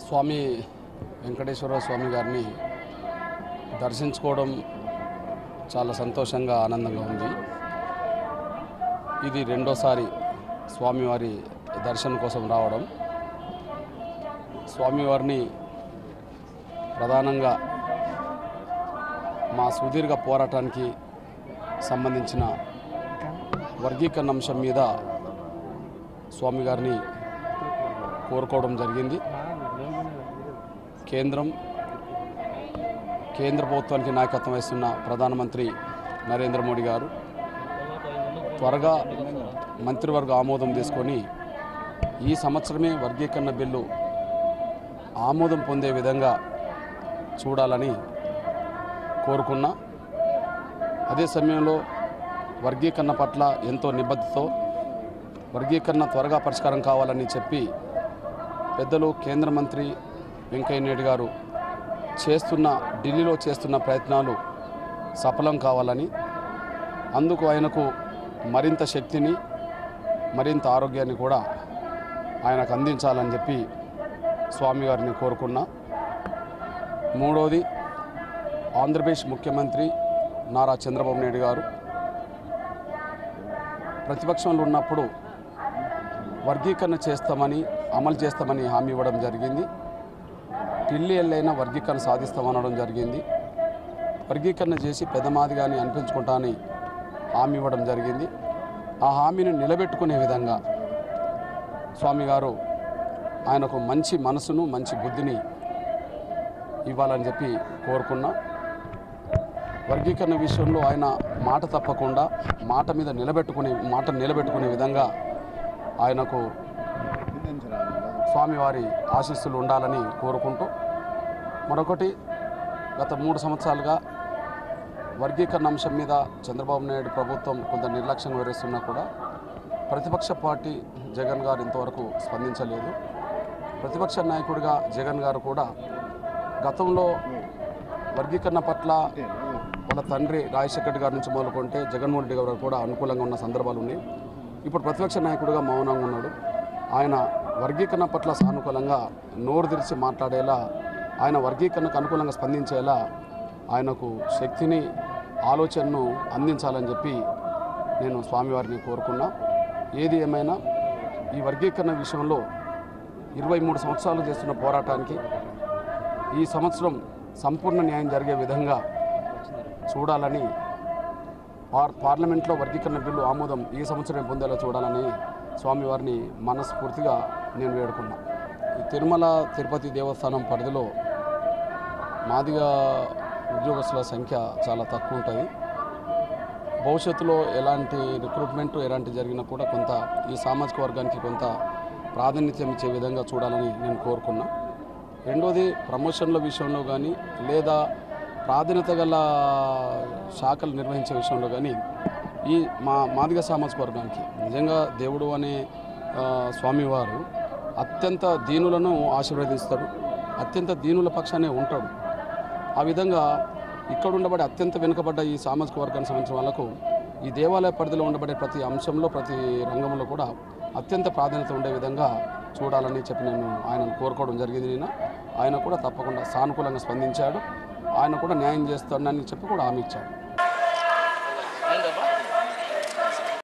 స్వామి వెంకటేశ్వర స్వామి గారిని దర్శించుకోవడం చాలా సంతోషంగా ఆనందంగా ఉంది. ఇది రెండోసారి స్వామివారి దర్శనం కోసం రావడం. స్వామివారిని ప్రధానంగా మా సుదీర్ఘ పోరాటానికి సంబంధించిన వర్గీకరణ అంశం మీద స్వామి గారిని కోరుకోవడం జరిగింది. కేంద్ర ప్రభుత్వానికి నాయకత్వం వహిస్తున్న ప్రధానమంత్రి నరేంద్ర మోడీ గారు త్వరగా మంత్రివర్గ ఆమోదం తీసుకొని ఈ సంవత్సరమే వర్గీకరణ బిల్లు ఆమోదం పొందే విధంగా చూడాలని కోరుకున్నా. అదే సమయంలో వర్గీకరణ పట్ల ఎంతో నిబద్ధతతో వర్గీకరణ త్వరగా పరిష్కారం కావాలని చెప్పి పెద్దలు కేంద్ర మంత్రి వెంకయ్య నాయుడు గారు ఢిల్లీలో చేస్తున్న ప్రయత్నాలు సఫలం కావాలని, అందుకు ఆయనకు మరింత శక్తిని మరింత ఆరోగ్యాన్ని కూడా ఆయనకు అందించాలని చెప్పి స్వామివారిని కోరుకున్నా. మూడోది, ఆంధ్రప్రదేశ్ ముఖ్యమంత్రి నారా చంద్రబాబు నాయుడు గారు ప్రతిపక్షంలో ఉన్నప్పుడు వర్గీకరణ చేస్తామని అమలు చేస్తామని హామీ ఇవ్వడం జరిగింది. ఢిల్లీ వెళ్ళైనా వర్గీకరణ సాధిస్తామనడం జరిగింది. వర్గీకరణ చేసి పెద్దమాదిగాని అనిపించుకుంటానని హామీ ఇవ్వడం జరిగింది. ఆ హామీని నిలబెట్టుకునే విధంగా స్వామిగారు ఆయనకు మంచి మనసును మంచి బుద్ధిని ఇవ్వాలని చెప్పి కోరుకున్నా. వర్గీకరణ విషయంలో ఆయన మాట తప్పకుండా మాట నిలబెట్టుకునే విధంగా ఆయనకు స్వామివారి ఆశీస్సులు ఉండాలని కోరుకుంటూ, మరొకటి, గత 3 సంవత్సరాలుగా వర్గీకరణ అంశం మీద చంద్రబాబు నాయుడు ప్రభుత్వం కొంత నిర్లక్ష్యం వహిస్తున్నా కూడా ప్రతిపక్ష పార్టీ జగన్ గారు ఇంతవరకు స్పందించలేదు. ప్రతిపక్ష నాయకుడిగా జగన్ గారు కూడా గతంలో వర్గీకరణ పట్ల వాళ్ళ తండ్రి రాజశేఖర రెడ్డి గారి నుంచి మొదలుకుంటే జగన్మోహన్ రెడ్డి గారు కూడా అనుకూలంగా ఉన్న సందర్భాలు ఉన్నాయి. ఇప్పుడు ప్రతిపక్ష నాయకుడిగా మౌనంగా ఉన్నాడు. ఆయన వర్గీకరణ పట్ల సానుకూలంగా నోరు తెరిచి మాట్లాడేలా, ఆయన వర్గీకరణకు అనుకూలంగా స్పందించేలా ఆయనకు శక్తిని ఆలోచనను అందించాలని చెప్పి నేను స్వామివారిని కోరుకున్నా. ఏది ఏమైనా ఈ వర్గీకరణ విషయంలో 23 సంవత్సరాలు చేస్తున్న పోరాటానికి ఈ సంవత్సరం సంపూర్ణ న్యాయం జరిగే విధంగా చూడాలని, పార్లమెంట్లో వర్గీకరణ బిల్లు ఆమోదం ఈ సంవత్సరం పొందేలా చూడాలని స్వామివారిని మనస్ఫూర్తిగా నేను వేడుకున్నా. ఈ తిరుమల తిరుపతి దేవస్థానం పరిధిలో మాదిగ ఉద్యోగస్తుల సంఖ్య చాలా తక్కువ ఉంటుంది. భవిష్యత్తులో ఎలాంటి రిక్రూట్మెంట్ ఎలాంటి జరిగినా కూడా కొంత ఈ సామాజిక వర్గానికి కొంత ప్రాధాన్యత ఇచ్చే విధంగా చూడాలని నేను కోరుకున్నా. రెండోది, ప్రమోషన్ల విషయంలో కానీ లేదా ప్రాధాన్యత గల శాఖలు నిర్వహించే విషయంలో కానీ ఈ మాదిగ సామాజిక వర్గానికి నిజంగా దేవుడు అనే స్వామివారు అత్యంత దీనులను ఆశీర్వదిస్తాడు, అత్యంత దీనుల పక్షానే ఉంటాడు. ఆ విధంగా ఇక్కడ ఉండబడే అత్యంత వెనుకబడ్డ ఈ సామాజిక వర్గానికి సంబంధించిన వాళ్ళకు ఈ దేవాలయ పరిధిలో ఉండబడే ప్రతి అంశంలో ప్రతి రంగంలో కూడా అత్యంత ప్రాధాన్యత ఉండే విధంగా చూడాలని చెప్పి నేను ఆయనను కోరుకోవడం జరిగింది. ఆయన కూడా తప్పకుండా సానుకూలంగా స్పందించాడు. ఆయన కూడా న్యాయం చేస్తాడని చెప్పి కూడా హామీ ఇచ్చాడు.